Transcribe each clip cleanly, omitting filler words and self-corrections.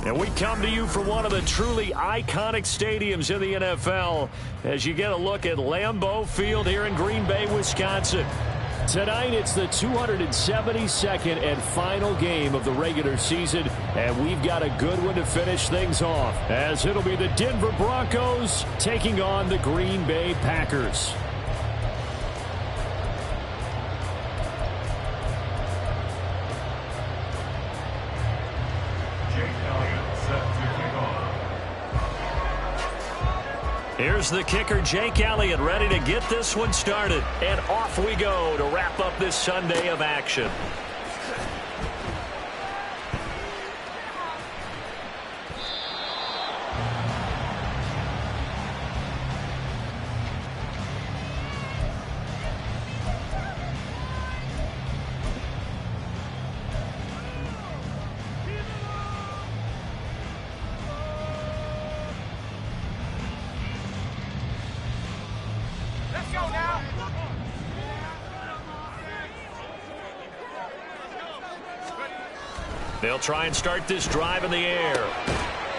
And we come to you from one of the truly iconic stadiums in the NFL as you get a look at Lambeau Field here in Green Bay, Wisconsin. Tonight, it's the 272nd and final game of the regular season, and we've got a good one to finish things off, as it'll be the Denver Broncos taking on the Green Bay Packers. Here's the kicker, Jake Elliott, ready to get this one started. And off we go to wrap up this Sunday of action. They'll try and start this drive in the air.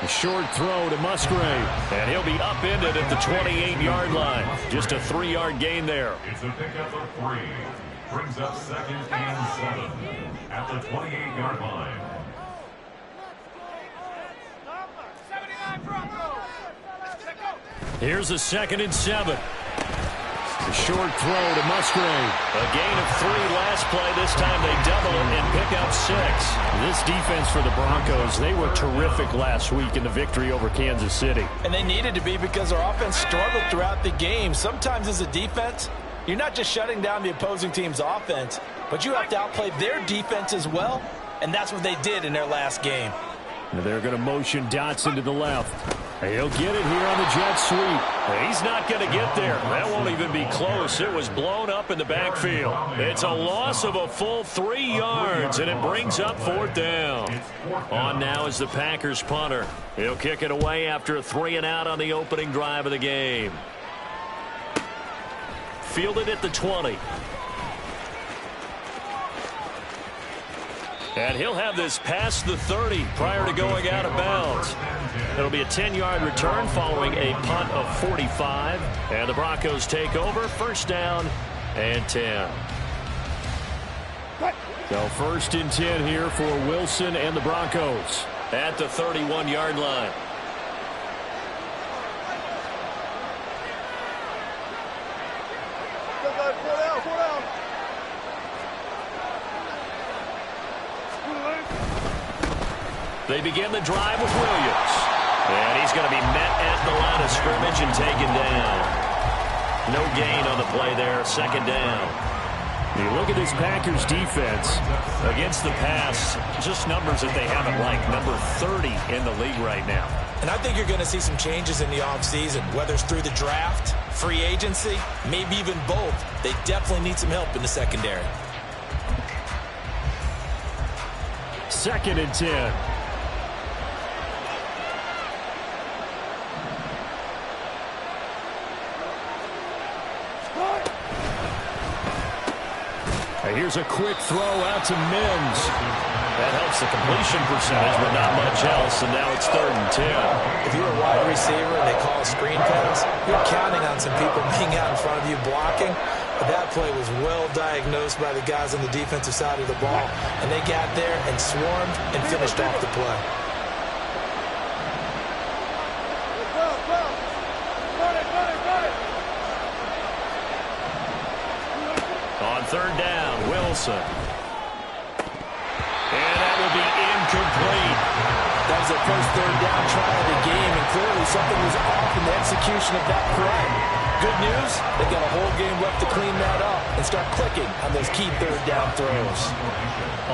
A short throw to Musgrave. And he'll be upended at the 28-yard line. Just a 3-yard gain there. It's a pickup of 3. Brings up 2nd and 7 at the 28-yard line. 79 Broncos. Here's a 2nd and 7. A short throw to Musgrave. A gain of 3 last play. This time they double it and pick up 6. This defense for the Broncos, they were terrific last week in the victory over Kansas City. And they needed to be because their offense struggled throughout the game. Sometimes as a defense, you're not just shutting down the opposing team's offense, but you have to outplay their defense as well, and that's what they did in their last game. Now they're going to motion Dotson to the left. He'll get it here on the jet sweep. He's not going to get there. That won't even be close. It was blown up in the backfield. It's a loss of a full 3 yards, and it brings up 4th down. On now is the Packers punter. He'll kick it away after a 3-and-out on the opening drive of the game. Fielded at the 20. And he'll have this past the 30 prior to going out of bounds. It'll be a 10-yard return following a punt of 45. And the Broncos take over. 1st down and 10. So 1st and 10 here for Wilson and the Broncos at the 31-yard line. They begin the drive with Williams. And he's going to be met at the line of scrimmage and taken down. No gain on the play there. 2nd down. You look at this Packers defense against the pass, just numbers that they haven't liked. Number 30 in the league right now. And I think you're going to see some changes in the offseason, whether it's through the draft, free agency, maybe even both. They definitely need some help in the secondary. 2nd and 10. Here's a quick throw out to Mims. That helps the completion percentage, but not much else, and now it's 3rd and 10. If you're a wide receiver and they call a screen pass, you're counting on some people being out in front of you blocking. But that play was well diagnosed by the guys on the defensive side of the ball, and they got there and swarmed and finished off the play. On 3rd down, Wilson. And that will be incomplete. That was their first 3rd down try of the game, and clearly something was off in the execution of that play. Good news, they got a whole game left to clean that up and start clicking on those key 3rd down throws.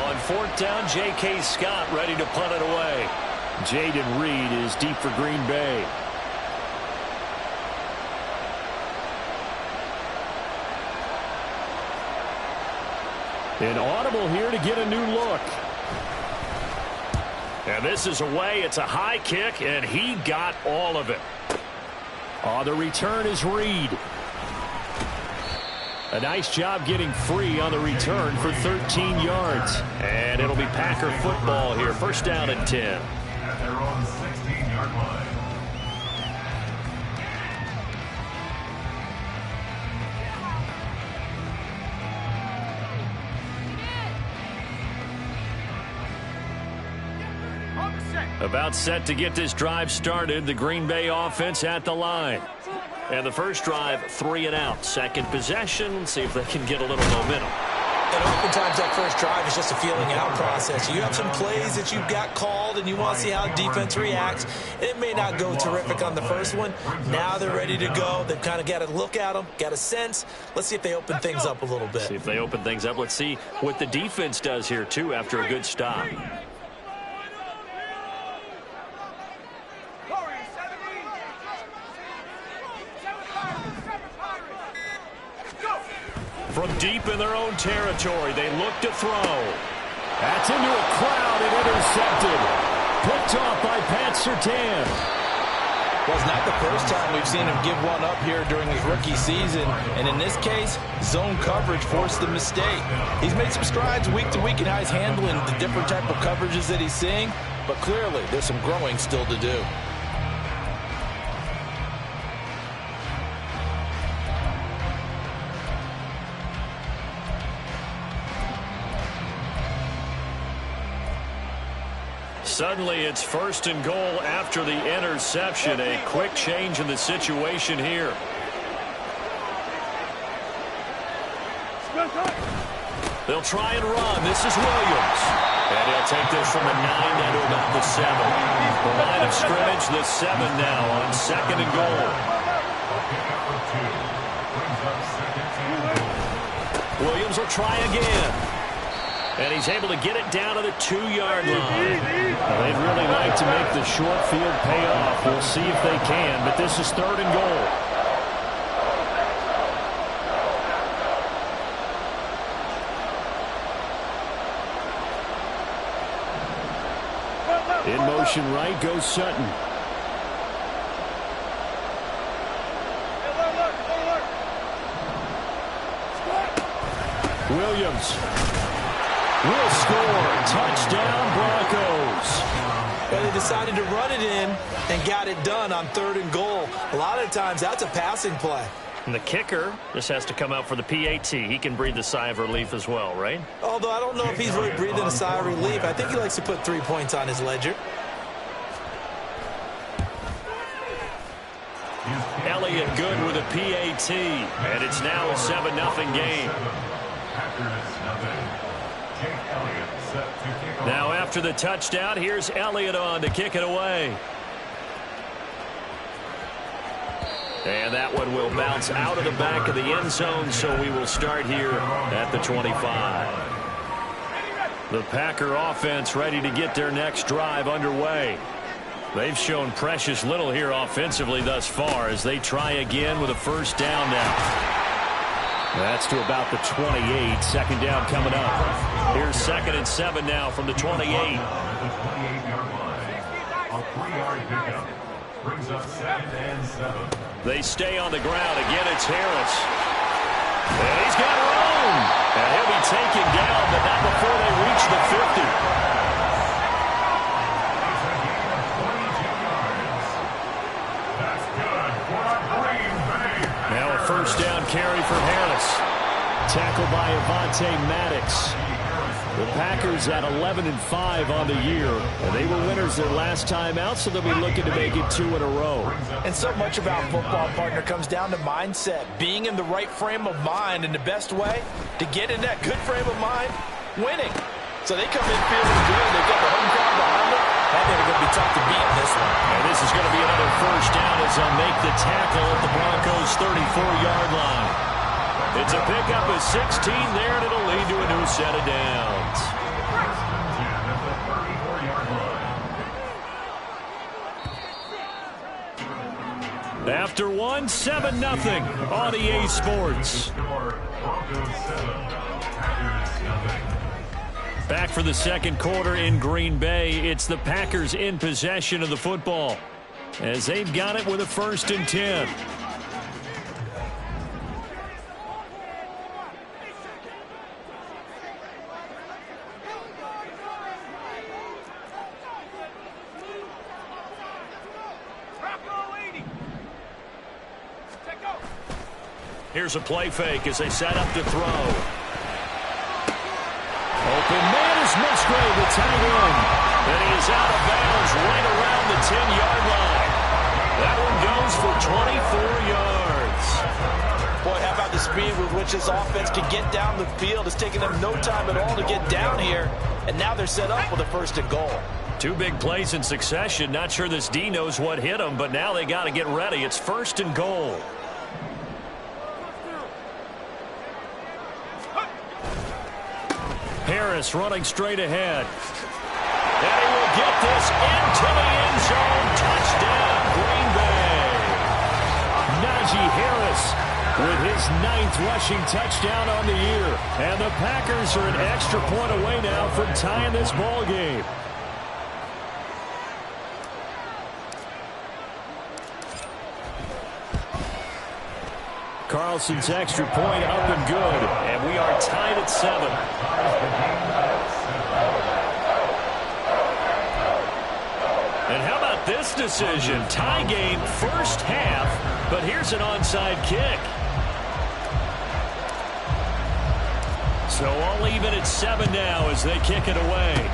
On 4th down, J.K. Scott ready to punt it away. Jaden Reed is deep for Green Bay. An audible here to get a new look. And this is away. It's a high kick, and he got all of it. The return is Reed. A nice job getting free on the return for 13 yards. And it'll be Packer football here. 1st down and 10. from 16-yard line. About set to get this drive started. The Green Bay offense at the line. And the first drive, 3 and out. Second possession, see if they can get a little momentum. And oftentimes that first drive is just a feeling out process. You have some plays that you've got called and you want to see how defense reacts. And it may not go terrific on the first one. Now they're ready to go. They've kind of got to look at them, got a sense. Let's see if they open things up a little bit. See if they open things up. Let's see what the defense does here, too, after a good stop. From deep in their own territory, they look to throw. That's into a crowd and intercepted. Picked off by Pat Surtain. Well, it's not the first time we've seen him give one up here during his rookie season. And in this case, zone coverage forced the mistake. He's made some strides week to week in how he's handling the different type of coverages that he's seeing. But clearly, there's some growing still to do. Suddenly, it's 1st and goal after the interception. A quick change in the situation here. They'll try and run. This is Williams. And he'll take this from the 9 down to about the 7. The line of scrimmage, the 7 now on 2nd and goal. Williams will try again. And he's able to get it down to the 2-yard line. Well, they'd really like to make the short field pay off. We'll see if they can, but this is 3rd and goal. In motion right goes Sutton. Williams will score. Touchdown, Broncos. Well, they decided to run it in and got it done on 3rd and goal. A lot of times, that's a passing play. And the kicker just has to come out for the PAT. He can breathe a sigh of relief as well, right? Although I don't know if he's really breathing a sigh of relief. I think he likes to put 3 points on his ledger. Elliott good with a PAT. And it's now a 7-0 game. Now after the touchdown, here's Elliott on to kick it away. And that one will bounce out of the back of the end zone, so we will start here at the 25. The Packer offense ready to get their next drive underway. They've shown precious little here offensively thus far as they try again with a 1st down now. That's to about the 28. 2nd down coming up. Here's 2nd and 7 now from the 28. A 3-yard pickup brings up 2nd and 7. They stay on the ground. Again, it's Harris. And he's got room. And he'll be taken down, but not before they reach the 50. That's good for Green Bay. Now a 1st down carry for Harris. Tackled by Avonte Maddox. The Packers at 11-5 on the year, and they were winners their last time out, so they'll be looking to make it 2 in a row. And so much about football, partner, comes down to mindset, being in the right frame of mind, and the best way to get in that good frame of mind, winning. So they come in feeling good. They've got the home crowd behind them. I think they're going to be tough to beat in this one. And this is going to be another 1st down as they'll make the tackle at the Broncos' 34-yard line. It's a pickup of 16 there, and it'll lead to a new set of downs. After one, 7-0 on EA Sports. Back for the 2nd quarter in Green Bay. It's the Packers in possession of the football as they've got it with a 1st and 10. Here's a play fake as they set up to throw. Open man is Musgrave, the tight end. And he is out of bounds right around the 10-yard line. That one goes for 24 yards. Boy, how about the speed with which this offense can get down the field? It's taking them no time at all to get down here. And now they're set up with a 1st and goal. 2 big plays in succession. Not sure this D knows what hit them, but now they got to get ready. It's 1st and goal. Harris running straight ahead. And he will get this into the end zone. Touchdown, Green Bay. Najee Harris with his 9th rushing touchdown on the year. And the Packers are an extra point away now from tying this ball game. Carlson's extra point up and good, and we are tied at 7. And how about this decision? Tie game, first half, but here's an onside kick. So all even at 7 now as they kick it away.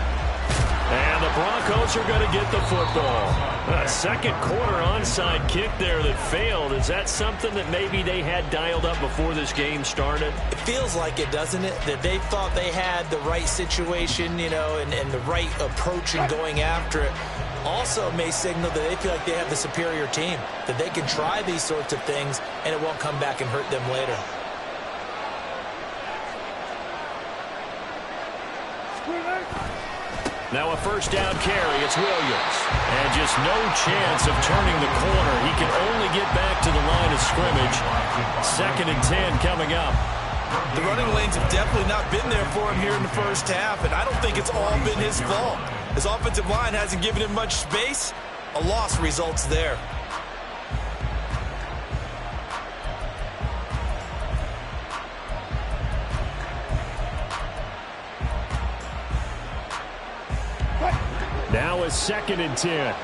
And the Broncos are going to get the football. A second quarter onside kick there that failed. Is that something that maybe they had dialed up before this game started? It feels like it, doesn't it? That they thought they had the right situation, you know, and the right approach in going after it. Also may signal that they feel like they have the superior team, that they can try these sorts of things and it won't come back and hurt them later. Now a first down carry. It's Williams. And just no chance of turning the corner. He can only get back to the line of scrimmage. 2nd and 10 coming up. The running lanes have definitely not been there for him here in the first half, and I don't think it's all been his fault. His offensive line hasn't given him much space. A loss results there. Now a 2nd and 10.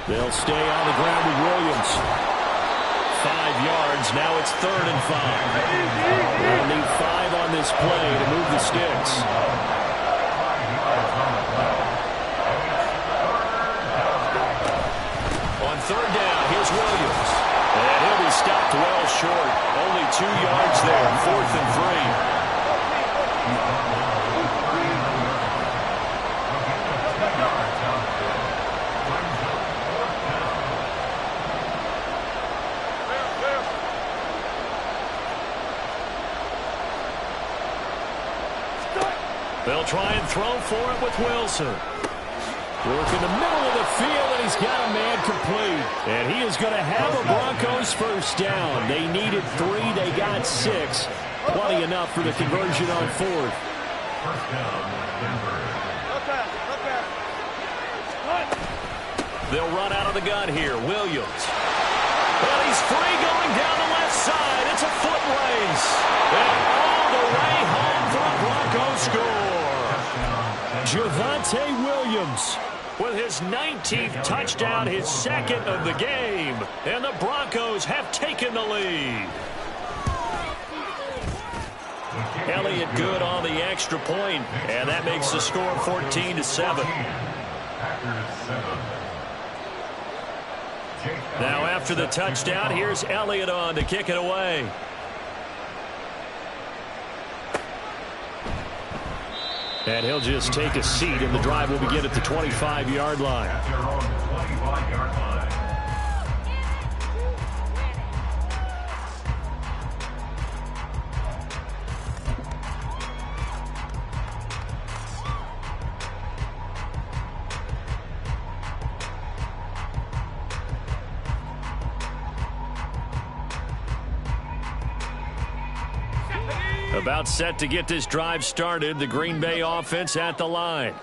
They'll stay on the ground with Williams. 5 yards. Now it's 3rd and 5. They'll need 5 on this play to move the sticks. On 3rd down, here's Williams. And he'll be stopped well short. Only 2 yards there. 4th and 3. They'll try and throw for it with Wilson. Work in the middle of the field, and he's got a man complete. And he is going to have a Broncos first down. They needed 3. They got 6. Plenty enough for the conversion on 4th. First down, Denver. They'll run out of the gun here. Williams. Well, he's free going down the left side. It's a foot race. And all the way home for a Broncos score. Javonte Williams with his 19th touchdown, his 2nd of the game. And the Broncos have taken the lead. Elliott good on the extra point, and that makes the score 14-7. Now after the touchdown, here's Elliott on to kick it away. And he'll just take a seat, and the drive will begin at the 25-yard line. At their own 25-yard line. About set to get this drive started, the Green Bay offense at the line.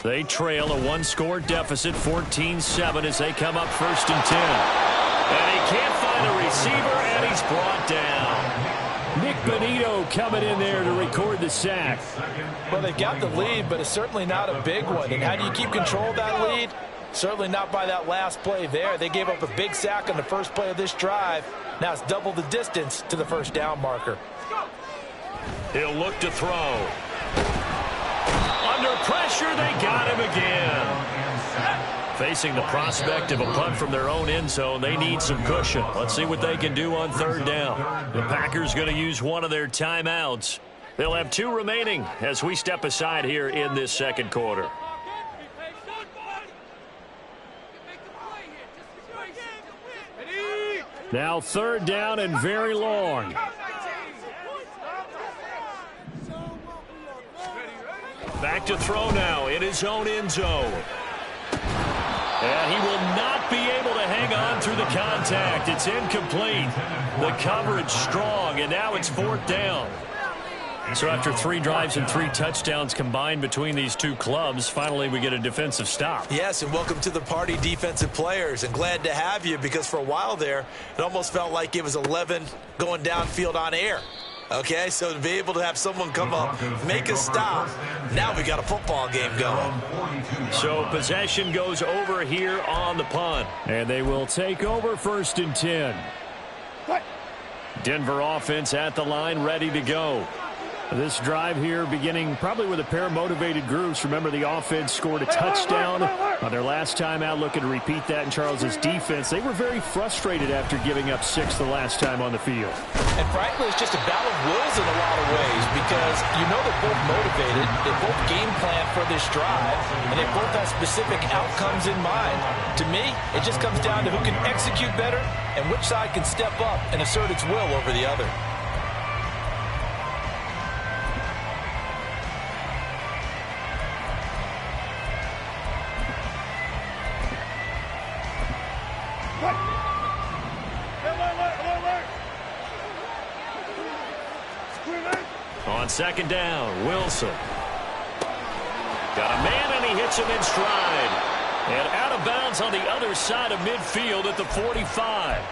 They trail a 1-score deficit, 14-7, as they come up 1st and 10. And he can't find a receiver, and he's brought down. Nick Benito coming in there to record the sack. Well, they've got the lead, but it's certainly not a big one. And how do you keep control of that lead? Certainly not by that last play there. They gave up a big sack on the first play of this drive. Now it's double the distance to the first down marker. He'll look to throw. Under pressure, they got him again. Facing the prospect of a punt from their own end zone, they need some cushion. Let's see what they can do on third down. The Packers going to use one of their timeouts. They'll have 2 remaining as we step aside here in this second quarter. Now third down and very long. Back to throw now in his own end zone. And he will not be able to hang on through the contact. It's incomplete. The coverage strong, and now it's fourth down. So after 3 drives and 3 touchdowns combined between these two clubs, finally we get a defensive stop. Yes, and welcome to the party, defensive players. And glad to have you, because for a while there, it almost felt like it was 11 going downfield on air. Okay, so to be able to have someone come up, make a stop, now we got a football game going. So possession goes over here on the punt. And they will take over 1st and 10. Denver offense at the line, ready to go. This drive here beginning probably with a pair of motivated groups. Remember, the offense scored a touchdown on their last time out, looking to repeat that in Charles's defense. They were very frustrated after giving up 6 the last time on the field. And frankly, it's just a battle of wills in a lot of ways, because you know they're both motivated, they both game plan for this drive, and they both have specific outcomes in mind. To me, it just comes down to who can execute better and which side can step up and assert its will over the other. On second down, Wilson. Got a man, and he hits him in stride. And out of bounds on the other side of midfield at the 45.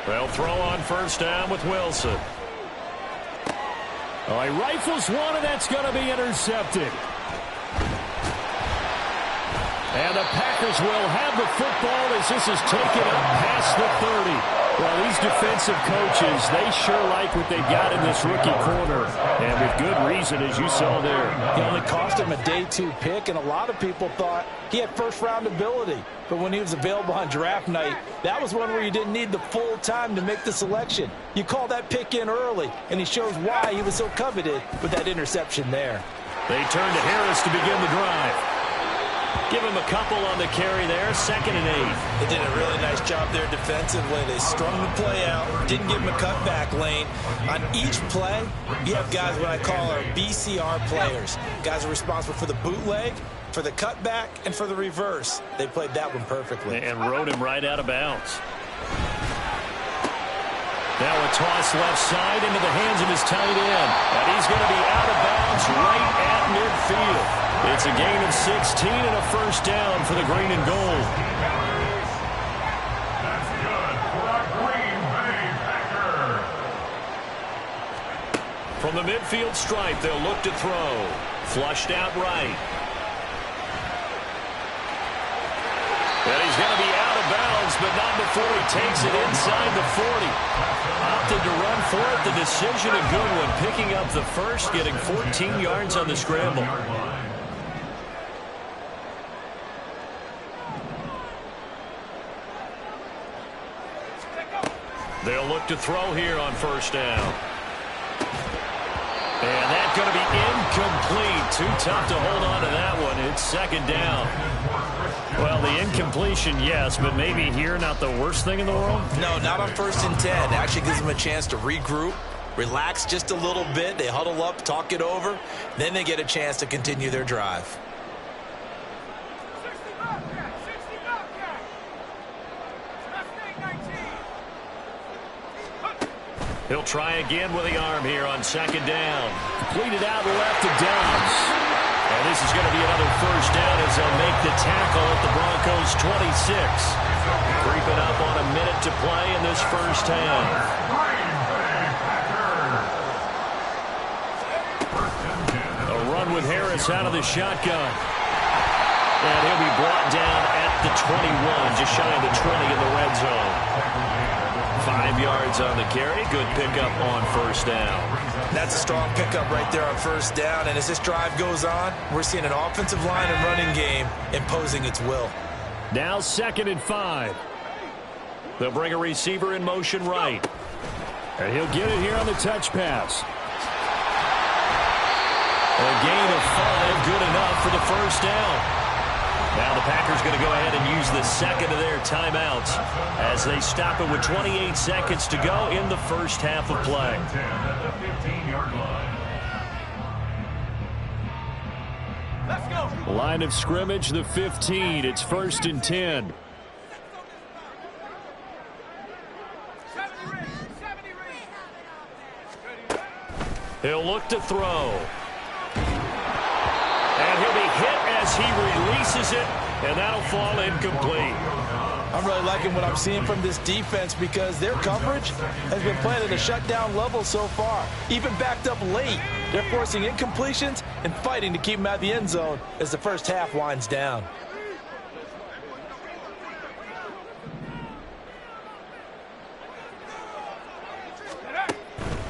They'll throw on first down with Wilson. Oh, he rifles one, and that's going to be intercepted. And the Packers will have the football as this is taken up past the 30. Well, these defensive coaches, they sure like what they got in this rookie corner. And with good reason, as you saw there. It only cost him a day 2 pick, and a lot of people thought he had first-round ability. But when he was available on draft night, that was one where you didn't need the full time to make the selection. You call that pick in early, and he shows why he was so coveted with that interception there. They turn to Harris to begin the drive. Give him a couple on the carry there, 2nd and 8. They did a really nice job there defensively. They strung the play out, didn't give him a cutback lane. On each play, you have guys what I call our BCR players. Guys are responsible for the bootleg, for the cutback, and for the reverse. They played that one perfectly. And rode him right out of bounds. Now a toss left side into the hands of his tight end. And he's going to be out of bounds right at midfield. It's a gain of 16 and a first down for the green and gold. That's good for a Green Bay Packer. From the midfield stripe, they'll look to throw. Flushed out right. And he's going to be out of bounds, but not before he takes it inside the 40. Opted to run for it. The decision a good one. Picking up the first, getting 14 yards on the scramble. They'll look to throw here on first down. And that's going to be incomplete. Too tough to hold on to that one. It's 2nd down. Well, the incompletion, yes, but maybe here not the worst thing in the world? No, not on 1st and 10. It actually gives them a chance to regroup, relax just a little bit. They huddle up, talk it over. Then they get a chance to continue their drive. He'll try again with the arm here on second down. Completed out left to Downs. And this is going to be another first down as they'll make the tackle at the Broncos 26. Creeping up on a minute to play in this first half. A run with Harris out of the shotgun. And he'll be brought down at the 21, just shy of the 20 in the red zone. 5 yards on the carry. Good pickup on first down. That's a strong pickup right there on first down. And as this drive goes on, we're seeing an offensive line and running game imposing its will. Now 2nd and 5. They'll bring a receiver in motion right. And he'll get it here on the touch pass. A gain of 5, good enough for the first down. Now the Packers going to go ahead and use the second of their timeouts as they stop it with 28 seconds to go in the first half of play. Let's go. Line of scrimmage, the 15. It's 1st and 10. 70 read. He'll look to throw. And he'll be hit as he releases it, and that'll fall incomplete. I'm really liking what I'm seeing from this defense because their coverage has been playing at a shutdown level so far. Even backed up late, they're forcing incompletions and fighting to keep them out of the end zone as the first half winds down.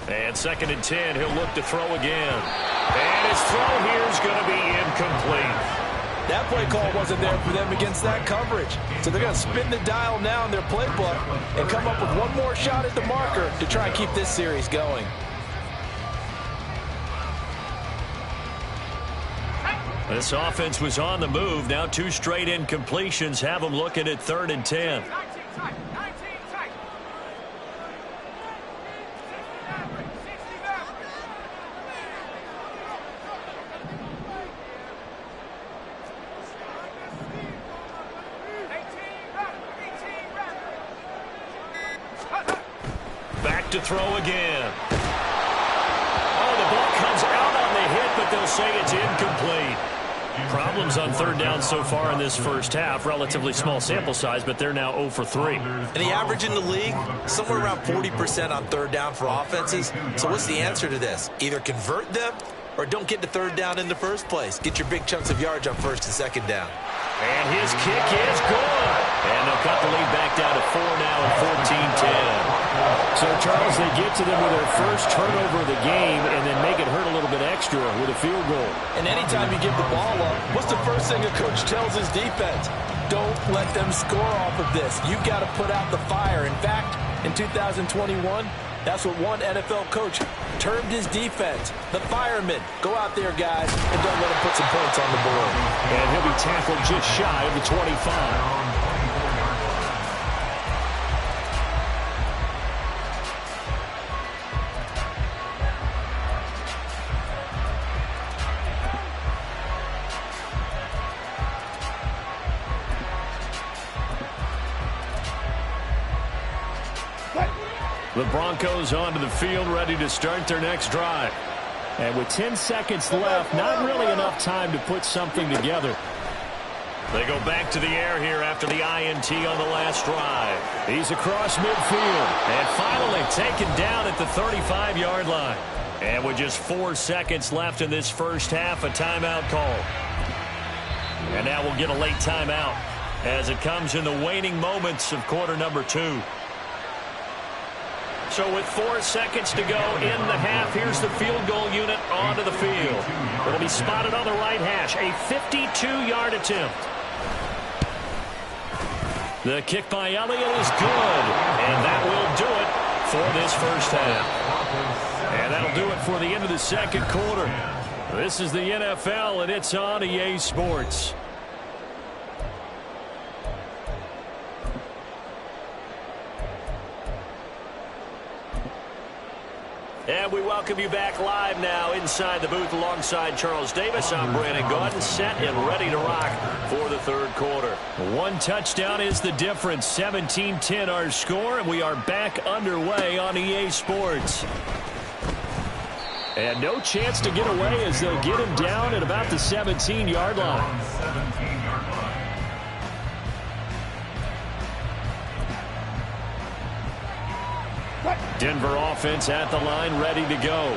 And 2nd and 10, he'll look to throw again. And his throw here is going to be incomplete. That play call wasn't there for them against that coverage. So they're going to spin the dial now in their playbook and come up with one more shot at the marker to try and keep this series going. This offense was on the move. Now 2 straight incompletions have them looking at 3rd and 10. 19 tight. 19 tight. 60 back. Back to throw again. Oh, the ball comes out on the hit, but they'll say it's incomplete. Problems on 3rd down so far in this first half. Relatively small sample size, but they're now 0 for 3. And the average in the league, somewhere around 40% on 3rd down for offenses. So what's the answer to this? Either convert them or don't get to 3rd down in the first place. Get your big chunks of yards on 1st and 2nd down. And his kick is good. And they'll cut the lead back down to 4 now at 14-10. So, Charles, they get to them with their first turnover of the game and then make it hurt a little bit extra with a field goal. And anytime you give the ball up, what's the first thing a coach tells his defense? Don't let them score off of this. You've got to put out the fire. In fact, in 2021, that's what one NFL coach termed his defense, the firemen. Go out there, guys, and don't let them put some points on the board. And he'll be tackled just shy of the 25. The Broncos onto the field, ready to start their next drive. And with 10 seconds left, not really enough time to put something together. They go back to the air here after the INT on the last drive. He's across midfield and finally taken down at the 35-yard line. And with just 4 seconds left in this first half, a timeout call. And now we'll get a late timeout as it comes in the waning moments of quarter number 2. So with 4 seconds to go in the half, here's the field goal unit onto the field. It'll be spotted on the right hash, a 52-yard attempt. The kick by Elliott is good, and that will do it for this first half. And that'll do it for the end of the second quarter. This is the NFL, and it's on EA Sports. And we welcome you back live now inside the booth alongside Charles Davis. I'm Brandon Gaudin, set and ready to rock for the third quarter. One touchdown is the difference. 17-10 our score, and we are back underway on EA Sports. And no chance to get away as they'll get him down at about the 17-yard line. 17-yard line. Denver offense at the line, ready to go.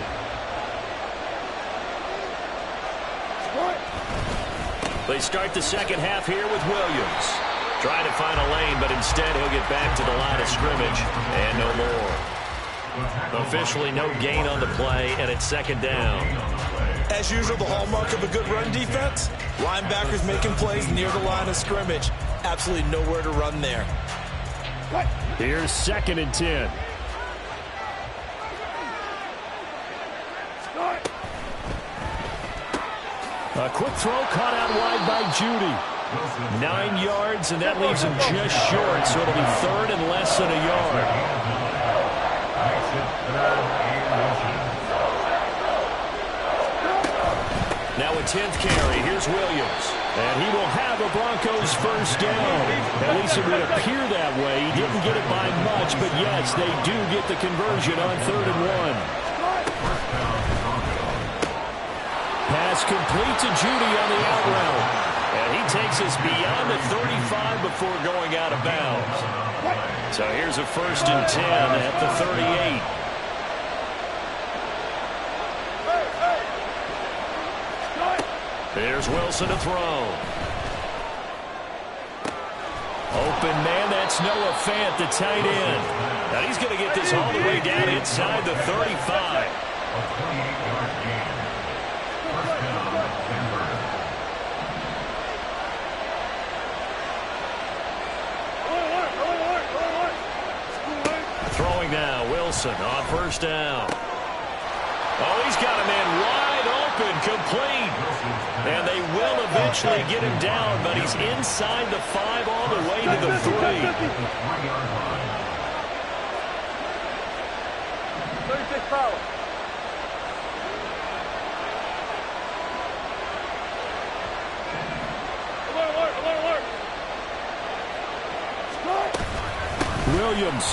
They start the second half here with Williams. Trying to find a lane, but instead he'll get back to the line of scrimmage and no more. Officially no gain on the play, and it's second down. As usual, the hallmark of a good run defense, linebackers making plays near the line of scrimmage. Absolutely nowhere to run there. Here's second and 10. A quick throw caught out wide by Judy. 9 yards, and that leaves him just short, so it'll be third and less than a yard. Now a 10th carry. Here's Williams. And he will have a Broncos first down. At least it would appear that way. He didn't get it by much, but yes, they do get the conversion on 3rd and 1. Pass complete to Judy on the out route. And he takes us beyond the 35 before going out of bounds. So here's a 1st and 10 at the 38. There's Wilson to throw. Open man, that's Noah Fant, the tight end. Now he's going to get this all the way down inside the 35. A 28-yard gain. First down, Denver. Throwing now, Wilson on first down. Oh, he's got a man wide open, complete. And they will eventually get him down, but he's inside the 5 all the way to the 3. 3-yard line. 36 power. Alert. Williams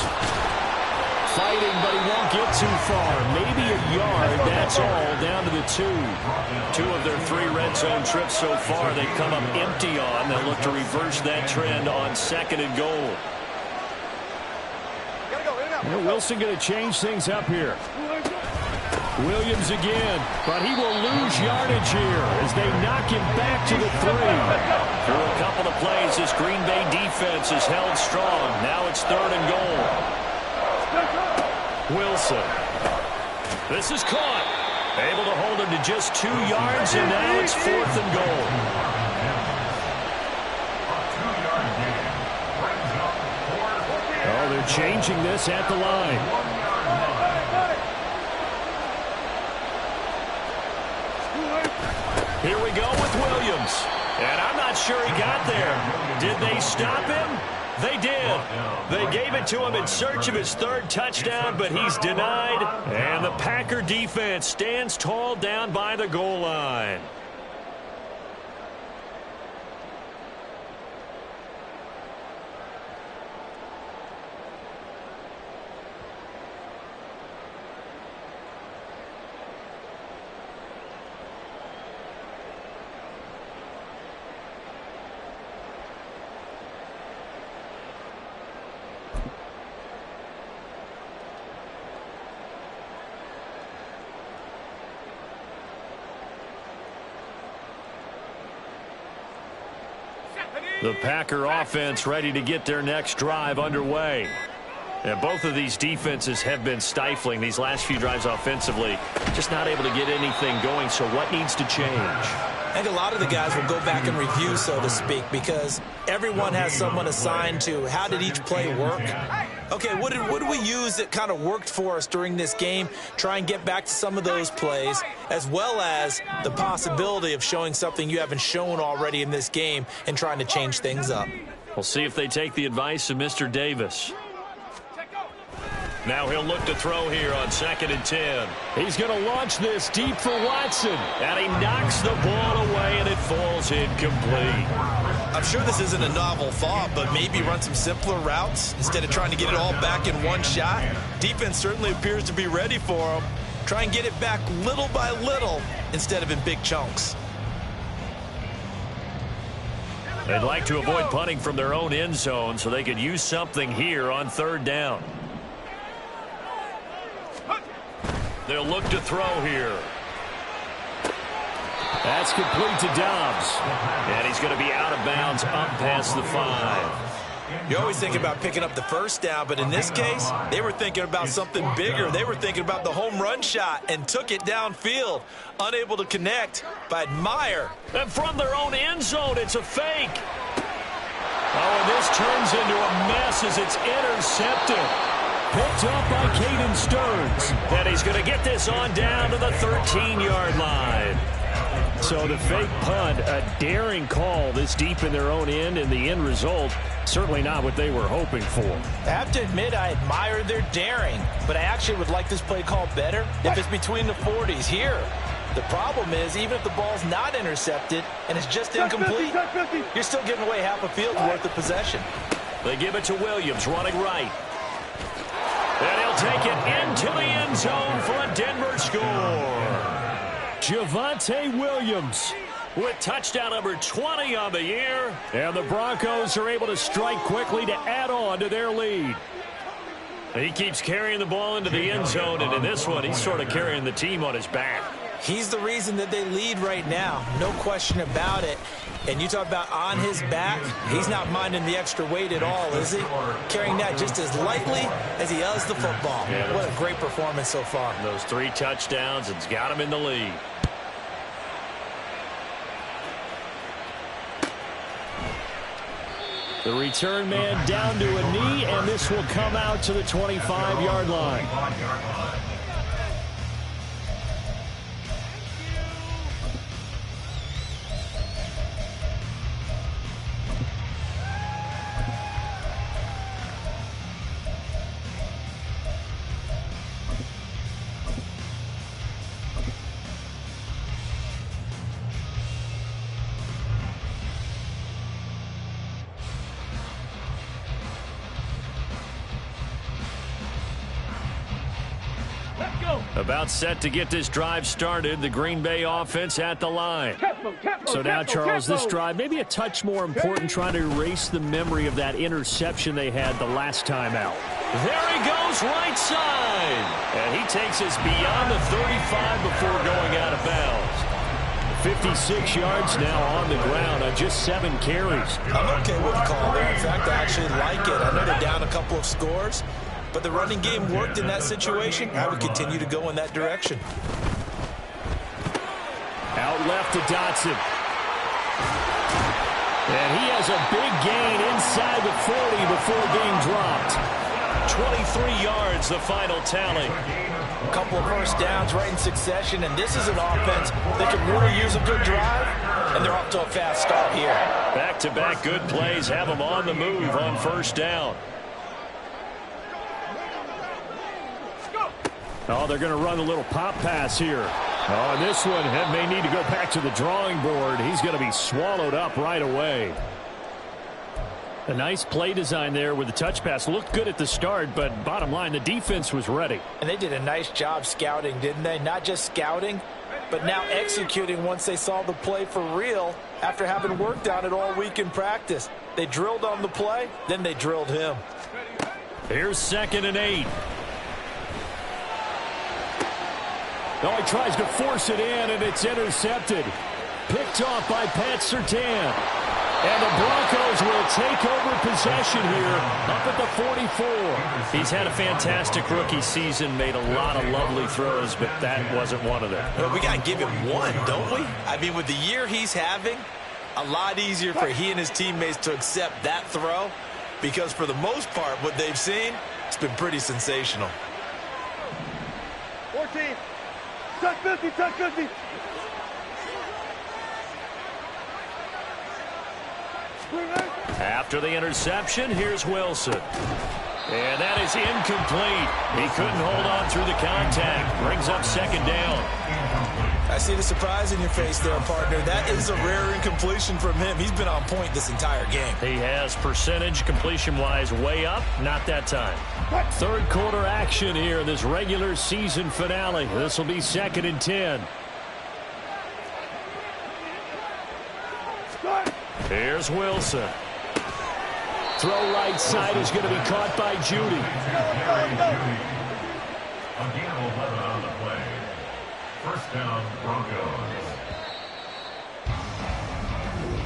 fighting, but he won't get too far. Maybe a yard, that's all, down to the 2. 2 of their 3 red zone trips so far they've come up empty on. They'll look to reverse that trend on 2nd and goal. Well, Wilson going to change things up here. Williams again, but he will lose yardage here as they knock him back to the 3. Through a couple of plays, this Green Bay defense is held strong. Now it's 3rd and goal. Wilson. This is caught. Able to hold him to just 2 yards, and now it's 4th and goal. Oh, they're changing this at the line. Here we go with Williams. And I'm not sure he got there. Did they stop him? They did. They gave it to him in search of his 3rd touchdown, but he's denied. And the Packer defense stands tall down by the goal line. The Packer offense ready to get their next drive underway. And both of these defenses have been stifling these last few drives offensively. Just not able to get anything going, so what needs to change? I think a lot of the guys will go back and review, so to speak, because everyone has someone assigned to how did each play work. Okay, what did we use that kind of worked for us during this game? Try and get back to some of those plays, as well as the possibility of showing something you haven't shown already in this game and trying to change things up. We'll see if they take the advice of Mr. Davis. Now he'll look to throw here on 2nd and 10. He's going to launch this deep for Watson. And he knocks the ball away, and it falls incomplete. I'm sure this isn't a novel thought, but maybe run some simpler routes instead of trying to get it all back in one shot. Defense certainly appears to be ready for him. Try and get it back little by little instead of in big chunks. They'd like to avoid punting from their own end zone so they could use something here on 3rd down. They'll look to throw here. That's complete to Dobbs. And he's going to be out of bounds up past the 5. You always think about picking up the 1st down, but in this case, they were thinking about something bigger. They were thinking about the home run shot and took it downfield. Unable to connect, but admire. And from their own end zone, it's a fake. Oh, and this turns into a mess as it's intercepted. Picked up by Caden Stearns. And he's going to get this on down to the 13-yard line. So the fake punt, a daring call this deep in their own end, and the end result, certainly not what they were hoping for. I have to admit I admire their daring, but I actually would like this play called better if it's between the 40s here. The problem is, even if the ball's not intercepted and it's just incomplete, you're still giving away half a field's worth of possession. They give it to Williams, running right. And he'll take it into the end zone for a Denver score. Javonte Williams with touchdown number 20 on the year. And the Broncos are able to strike quickly to add on to their lead. He keeps carrying the ball into the end zone, and in this one, he's sort of carrying the team on his back. He's the reason that they lead right now. No question about it. And you talk about on his back, he's not minding the extra weight at all, is he? Carrying that just as lightly as he does the football. Yeah, what a great performance so far. Those 3 touchdowns, it's got him in the lead. The return man down to a knee, and this will come out to the 25-yard line. About set to get this drive started. The Green Bay offense at the line. So now, Charles, this drive maybe a touch more important, trying to erase the memory of that interception they had the last time out. There he goes, right side. And he takes us beyond the 35 before going out of bounds. 56 yards now on the ground on just 7 carries. I'm okay with the call there. In fact, I actually like it. I know they're down a couple of scores, but the running game worked in that situation. I would continue to go in that direction. Out left to Dotson. And he has a big gain inside the 40 before being dropped. 23 yards, the final tally. A couple of first downs right in succession, and this is an offense that can really use a good drive, and they're off to a fast start here. Back-to-back good plays have them on the move on first down. Oh, they're going to run a little pop pass here. Oh, and this one may need to go back to the drawing board. He's going to be swallowed up right away. A nice play design there with the touch pass. Looked good at the start, but bottom line, the defense was ready. And they did a nice job scouting, didn't they? Not just scouting, but now executing once they saw the play for real after having worked on it all week in practice. They drilled on the play, then they drilled him. Here's 2nd and 8. Oh, he tries to force it in, and it's intercepted. Picked off by Pat Surtain. And the Broncos will take over possession here up at the 44. He's had a fantastic rookie season, made a lot of lovely throws, but that wasn't one of them. Well, we got to give him one, don't we? I mean, with the year he's having, a lot easier for he and his teammates to accept that throw, because for the most part, what they've seen, it's been pretty sensational. 14. Touch 50, touch 50. After the interception, here's Wilson. And that is incomplete. He couldn't hold on through the contact. Brings up second down. I see the surprise in your face there, partner. That is a rare incompletion from him. He's been on point this entire game. He has percentage completion-wise way up. Not that time. Third quarter action here in this regular season finale. This will be 2nd and 10. Here's Wilson. Throw right side is going to be caught by Judy. A gain of 11 on the play. First down, Broncos.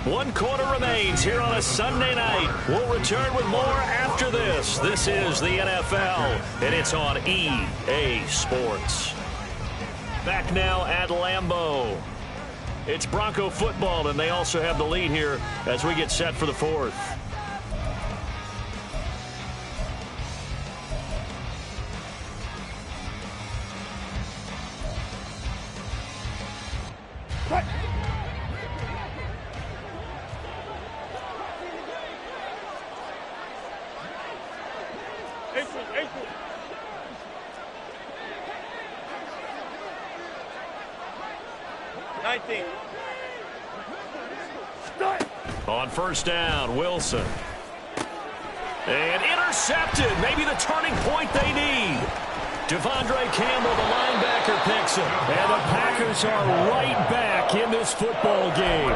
1 quarter remains here on a Sunday night. We'll return with more after this. This is the NFL, and it's on EA Sports. Back now at Lambeau. It's Bronco football, and they also have the lead here as we get set for the 4th. On first down, Wilson. And intercepted. Maybe the turning point they need. Devondre Campbell, the linebacker, picks him. And the Packers are right back in this football game.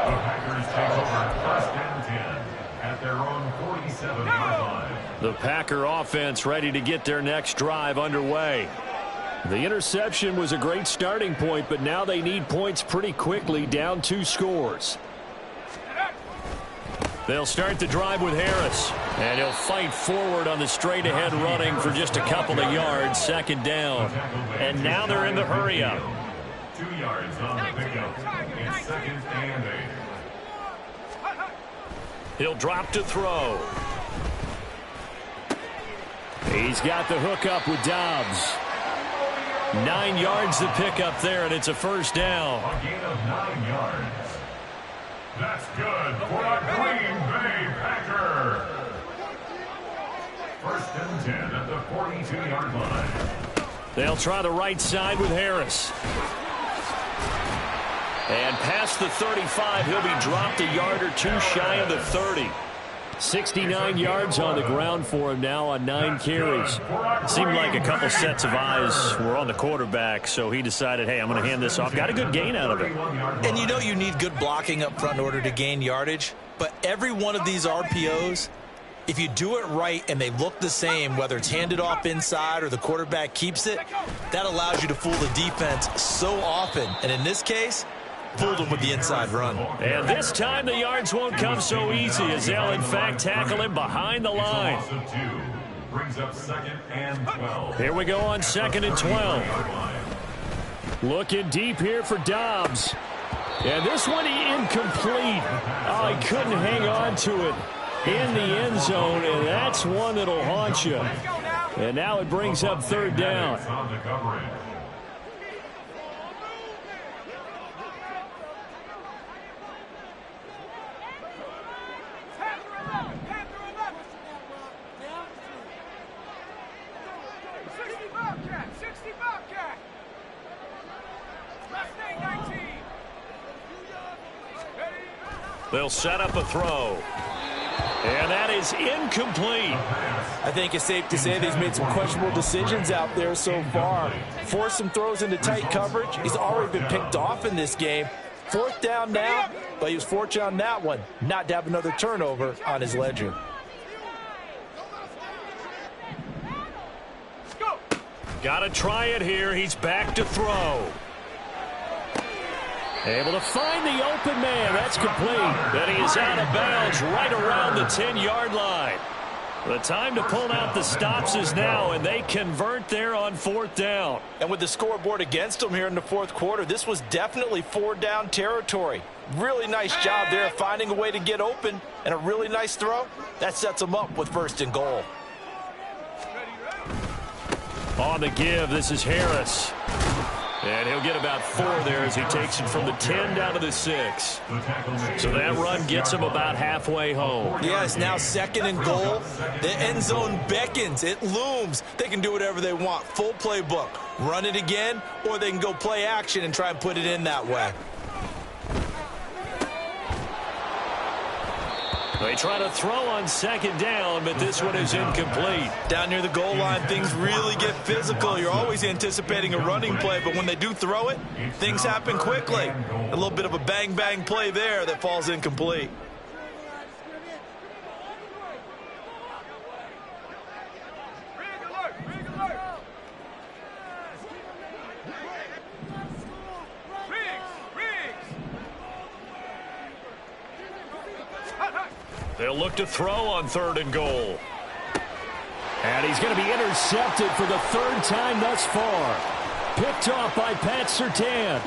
The Packers take over 1st and 10 at their own 47-yard line. The Packer offense ready to get their next drive underway. The interception was a great starting point, but now they need points pretty quickly, down 2 scores. They'll start the drive with Harris, and he'll fight forward on the straight-ahead running for just a couple of yards, 2nd down. And now they're in the hurry-up. 2 yards on the pickup. It's 2nd and 8. He'll drop to throw. He's got the hook up with Dobbs. 9 yards to pick up there, and it's a first down. A gain of 9 yards. That's good for a Green Bay Packer. 1st and 10 at the 42-yard line. They'll try the right side with Harris. And past the 35, he'll be dropped a yard or 2 shy of the 30. 69 yards on the ground for him now on 9 carries. It seemed like a couple sets of eyes were on the quarterback, so he decided, hey, I'm going to hand this off. Got a good gain out of it. And you know you need good blocking up front in order to gain yardage, but every one of these RPOs, if you do it right and they look the same, whether it's handed off inside or the quarterback keeps it, that allows you to fool the defense so often. And in this case, fooled him with the inside run. And this time the yards won't come so easy as they'll, in fact, tackle him behind the line. Brings up 2nd and 12. Here we go on 2nd and 12. Looking deep here for Dobbs. And this one incomplete. Oh, he couldn't hang on to it in the end zone, and that's one that'll haunt you. And now it brings up 3rd down. They'll set up a throw. And that is incomplete. I think it's safe to say that he's made some questionable decisions out there so far. Forced some throws into tight coverage. He's already been picked off in this game. 4th down now, but he was fortunate on that one not to have another turnover on his ledger. Got to try it here. He's back to throw. Able to find the open man. That's complete. Then he is out of bounds right around the 10-yard line. The time to pull out the stops is now, and they convert there on 4th down. And with the scoreboard against them here in the 4th quarter, this was definitely 4-down territory. Really nice job there finding a way to get open, and a really nice throw. That sets them up with 1st and goal. On the give, this is Harris. And he'll get about 4 there as he takes it from the 10 down to the 6. So that run gets him about halfway home. Yeah, it's now 2nd and goal. The end zone beckons. It looms. They can do whatever they want. Full playbook. Run it again, or they can go play action and try and put it in that way. They try to throw on 2nd down, but this one is incomplete. Down near the goal line, things really get physical. You're always anticipating a running play, but when they do throw it, things happen quickly. A little bit of a bang-bang play there that falls incomplete. They'll look to throw on 3rd and goal. And he's going to be intercepted for the 3rd time thus far. Picked off by Pat Surtain.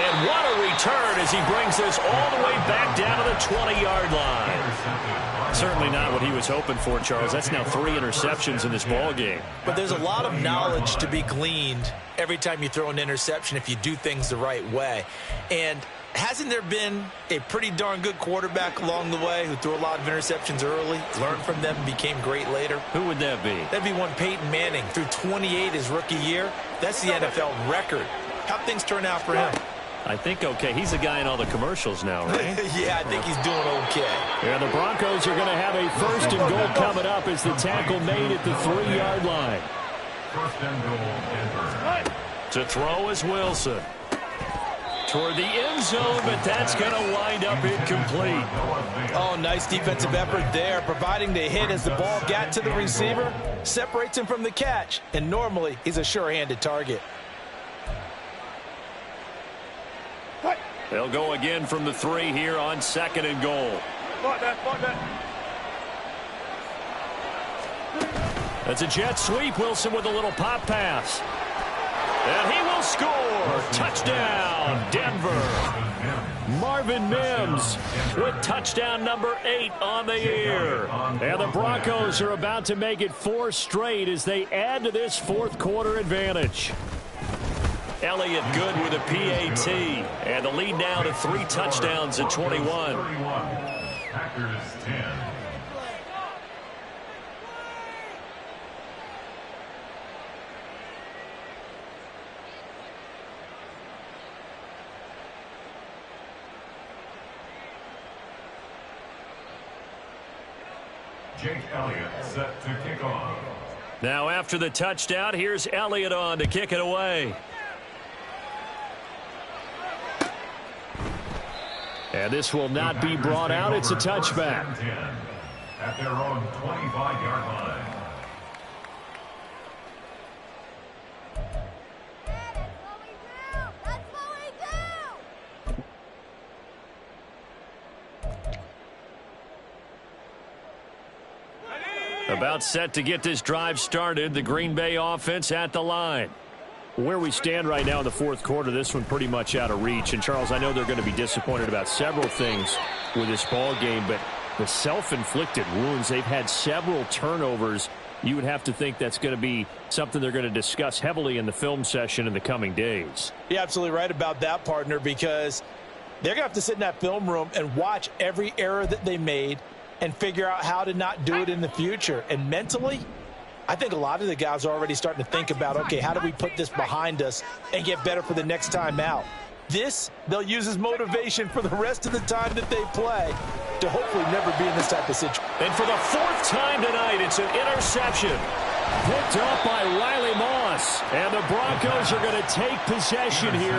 And what a return as he brings this all the way back down to the 20-yard line. Certainly not what he was hoping for, Charles. That's now 3 interceptions in this ball game. But there's a lot of knowledge to be gleaned every time you throw an interception if you do things the right way. And hasn't there been a pretty darn good quarterback along the way who threw a lot of interceptions early, learned from them, became great later? Who would that be? That'd be one Peyton Manning. Threw 28 his rookie year. That's the NFL record. How'd things turn out for him? I think okay. He's the guy in all the commercials now, right? Yeah, I think he's doing okay. Yeah, the Broncos are going to have a 1st and goal coming up as the tackle made at the 3-yard line. 1st and goal, Denver. To throw is Wilson. Toward the end zone, but that's going to wind up incomplete. Oh, nice defensive effort there, providing the hit as the ball got to the receiver, separates him from the catch, and normally he's a sure-handed target. They'll go again from the 3 here on 2nd and goal. That's a jet sweep. Wilson with a little pop pass. And he will score. Touchdown, Denver. Marvin Mims with touchdown number 8 on the year. And the Broncos are about to make it 4 straight as they add to this 4th quarter advantage. Elliott good with a PAT. And the lead now to 3 touchdowns at 21. Packers 10. Jake Elliott set to kick off. Now after the touchdown, here's Elliott on to kick it away. And this will not be brought out. It's a touchback. At their own 25-yard line. About set to get this drive started. The Green Bay offense at the line. Where we stand right now in the 4th quarter, this one pretty much out of reach. And, Charles, I know they're going to be disappointed about several things with this ball game, but the self-inflicted wounds, they've had several turnovers. You would have to think that's going to be something they're going to discuss heavily in the film session in the coming days. You're absolutely right about that, partner, because they're going to have to sit in that film room and watch every error that they made and figure out how to not do it in the future. And mentally, I think a lot of the guys are already starting to think about, okay, how do we put this behind us and get better for the next time out? This, they'll use as motivation for the rest of the time that they play to hopefully never be in this type of situation. And for the 4th time tonight, it's an interception. Picked up by Riley Moss. And the Broncos are going to take possession here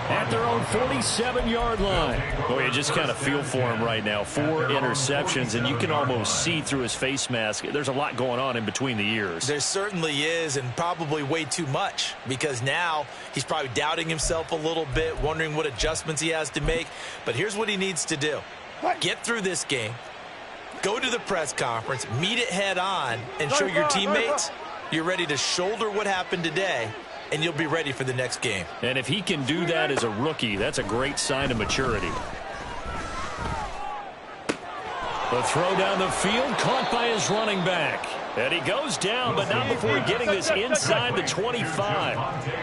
at their own 47-yard line. Oh, you just kind of feel for him right now. 4 interceptions, and you can almost see through his face mask. There's a lot going on in between the ears. There certainly is, and probably way too much, because now he's probably doubting himself a little bit, wondering what adjustments he has to make. But here's what he needs to do. Get through this game. Go to the press conference, meet it head on, and show your teammates you're ready to shoulder what happened today, and you'll be ready for the next game. And if he can do that as a rookie, that's a great sign of maturity. The throw down the field, caught by his running back. And he goes down, but not before getting this inside the 25.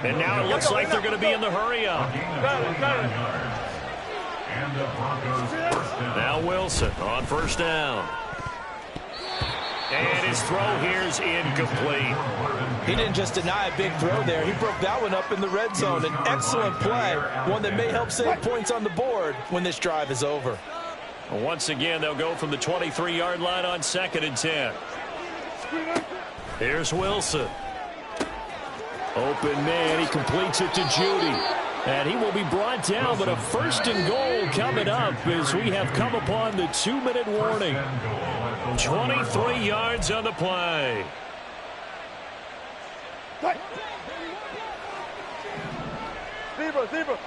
And now it looks like they're going to be in the hurry-up. Now Wilson on first down. And his throw here is incomplete. He didn't just deny a big throw there. He broke that one up in the red zone. An excellent play, one that may help save points on the board when this drive is over. Once again, they'll go from the 23-yard line on 2nd and 10. Here's Wilson. Open man, he completes it to Judy. And he will be brought down, but a 1st and goal coming up as we have come upon the 2-minute warning. 23 yards on the play. Zebra.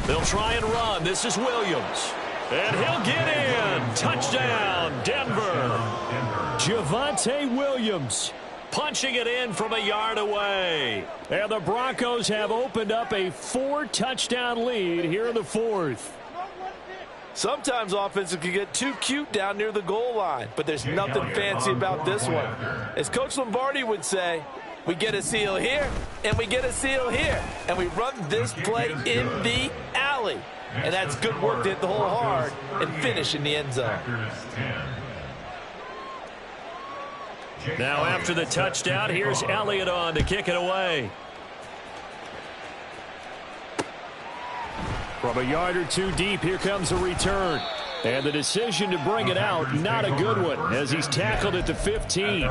They'll try and run. This is Williams. And he'll get in. Touchdown, Denver. Javonte Williams punching it in from a yard away. And the Broncos have opened up a 4-touchdown lead here in the 4th. Sometimes offenses can get too cute down near the goal line, but there's nothing fancy about this one. As Coach Lombardi would say, we get a seal here, and we get a seal here, and we run this play in the alley. And that's good work to hit the hole hard and finish in the end zone. Now after the touchdown, here's Elliott on to kick it away. From a yard or two deep, here comes a return. And the decision to bring it out, not a good one, as he's tackled at the 15.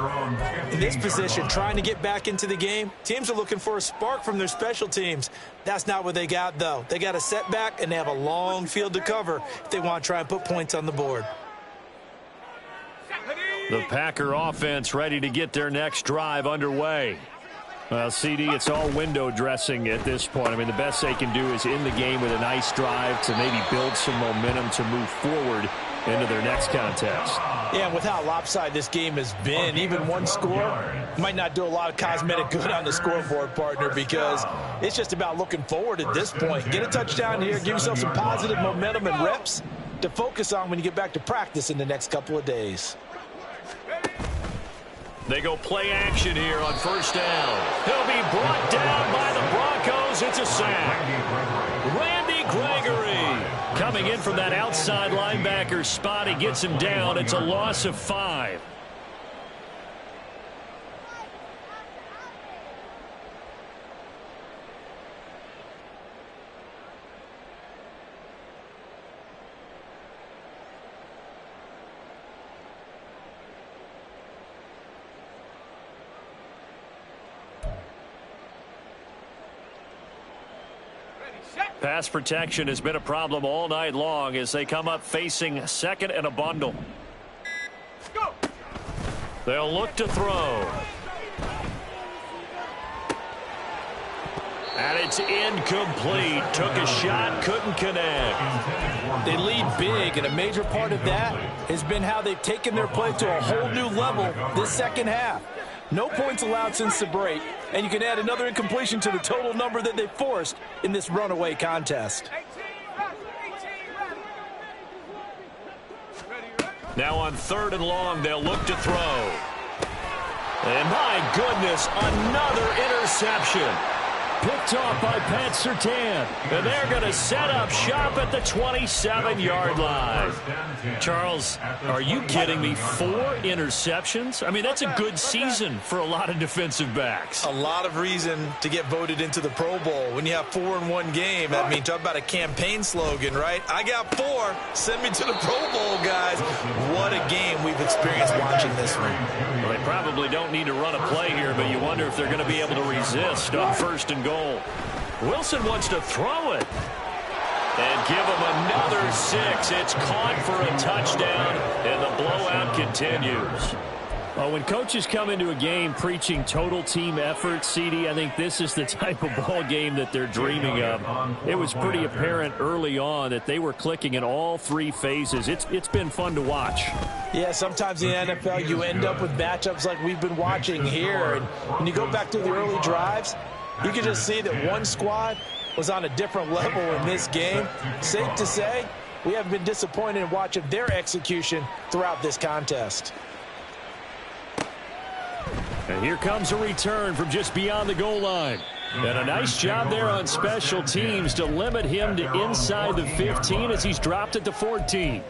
In this position, trying to get back into the game, teams are looking for a spark from their special teams. That's not what they got, though. They got a setback, and they have a long field to cover if they want to try and put points on the board. The Packer offense ready to get their next drive underway. Well, CD, it's all window dressing at this point. I mean, the best they can do is in the game with a nice drive to maybe build some momentum to move forward into their next contest. Yeah, and with how lopsided this game has been, even one score might not do a lot of cosmetic good on the scoreboard, partner, because it's just about looking forward at this point. Get a touchdown here, give yourself some positive momentum and reps to focus on when you get back to practice in the next couple of days. They go play action here on first down. He'll be brought down by the Broncos. It's a sack. Randy Gregory coming in from that outside linebacker spot. He gets him down. It's a loss of 5. Pass protection has been a problem all night long as they come up facing 2nd and a bundle. They'll look to throw. And it's incomplete. Took a shot, couldn't connect. They lead big, and a major part of that has been how they've taken their play to a whole new level this second half. No points allowed since the break, and you can add another incompletion to the total number that they forced in this runaway contest. Now on 3rd and long, they'll look to throw. And my goodness, another interception. Picked off by Pat Surtain. And they're going to set up shop at the 27-yard line. Charles, are you kidding me? 4 interceptions? I mean, that's a good season for a lot of defensive backs. A lot of reason to get voted into the Pro Bowl. When you have 4 in one game, I mean, talk about a campaign slogan, right? I got 4. Send me to the Pro Bowl, guys. What a game we've experienced watching this one. Well, they probably don't need to run a play here, but you wonder if they're going to be able to resist on 1st and goal. Wilson wants to throw it. And give him another 6. It's caught for a touchdown, and the blowout continues. Well, when coaches come into a game preaching total team effort, CD, I think this is the type of ball game that they're dreaming of. It was pretty apparent early on that they were clicking in all 3 phases. It's been fun to watch. Yeah, sometimes in the NFL you end up with matchups like we've been watching here. And when you go back to the early drives, you can just see that one squad was on a different level in this game. Safe to say, we have been disappointed in watching their execution throughout this contest. And here comes a return from just beyond the goal line. And a nice job there on special teams to limit him to inside the 15 as he's dropped it to 14.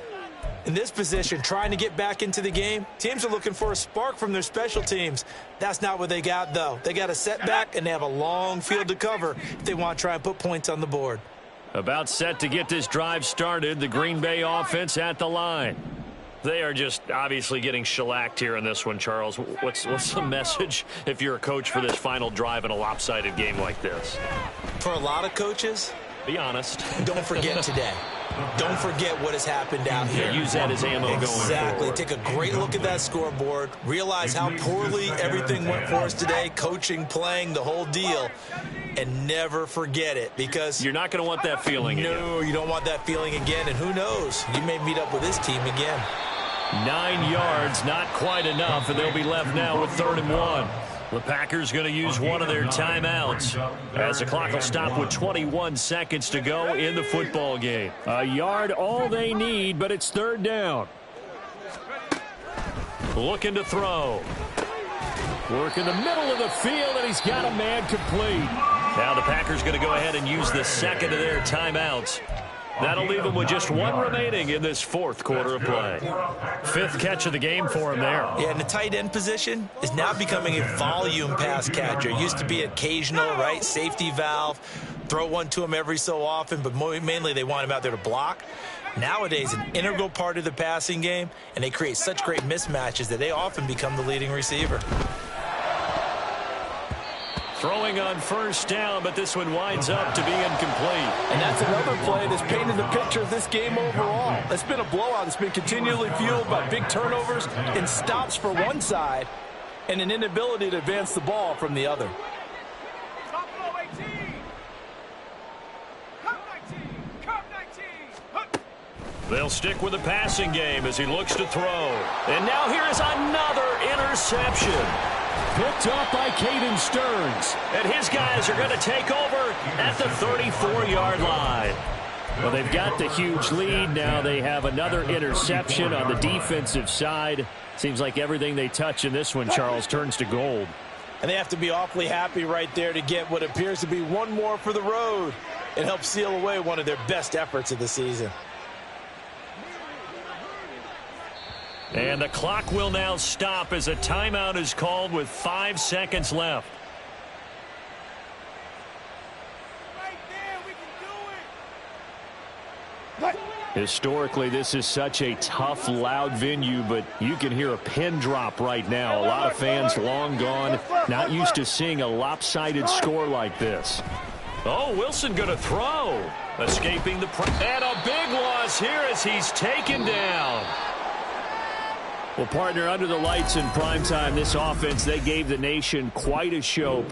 In this position, trying to get back into the game, teams are looking for a spark from their special teams. That's not what they got, though. They got a setback, and they have a long field to cover if they want to try and put points on the board. About set to get this drive started, the Green Bay offense at the line. They are just obviously getting shellacked here in this one, Charles. What's the message if you're a coach for this final drive in a lopsided game like this? For a lot of coaches, be honest. Don't forget today. Don't forget what has happened out here. Use that as ammo going forward. Exactly. Take a great look at that scoreboard. Realize how poorly everything went for us today. Coaching, playing, the whole deal. And never forget it, because you're not going to want that feeling again. No, you don't want that feeling again. And who knows? You may meet up with this team again. 9 yards, not quite enough, and they'll be left now with 3rd and 1. The Packers going to use one of their timeouts as the clock will stop with 21 seconds to go in the football game. A yard all they need, but it's 3rd down. Looking to throw. Work in the middle of the field, and he's got a man complete. Now the Packers going to go ahead and use the second of their timeouts. That'll leave him with just 1 remaining in this 4th quarter of play. 5th catch of the game for him there. Yeah, and the tight end position is now becoming a volume pass catcher. It used to be occasional, right? Safety valve. Throw one to him every so often, but mainly they want him out there to block. Nowadays, an integral part of the passing game, and they create such great mismatches that they often become the leading receiver. Throwing on 1st down, but this one winds up to be incomplete. And that's another play that's painted the picture of this game overall. It's been a blowout. It's been continually fueled by big turnovers and stops for one side and an inability to advance the ball from the other. They'll stick with the passing game as he looks to throw. And now here is another interception. Picked up by Caden Stearns. And his guys are going to take over at the 34-yard line. Well, they've got the huge lead. Now they have another interception on the defensive side. Seems like everything they touch in this one, Charles, turns to gold. And they have to be awfully happy right there to get what appears to be one more for the road. It helps seal away one of their best efforts of the season. And the clock will now stop as a timeout is called with 5 seconds left. Right there, we can do it. Historically, this is such a tough, loud venue, but you can hear a pin drop right now. A lot of fans long gone, not used to seeing a lopsided score like this. Oh, Wilson going to throw. Escaping the and a big loss here as he's taken down. Well, partner, under the lights in primetime, this offense, they gave the nation quite a show.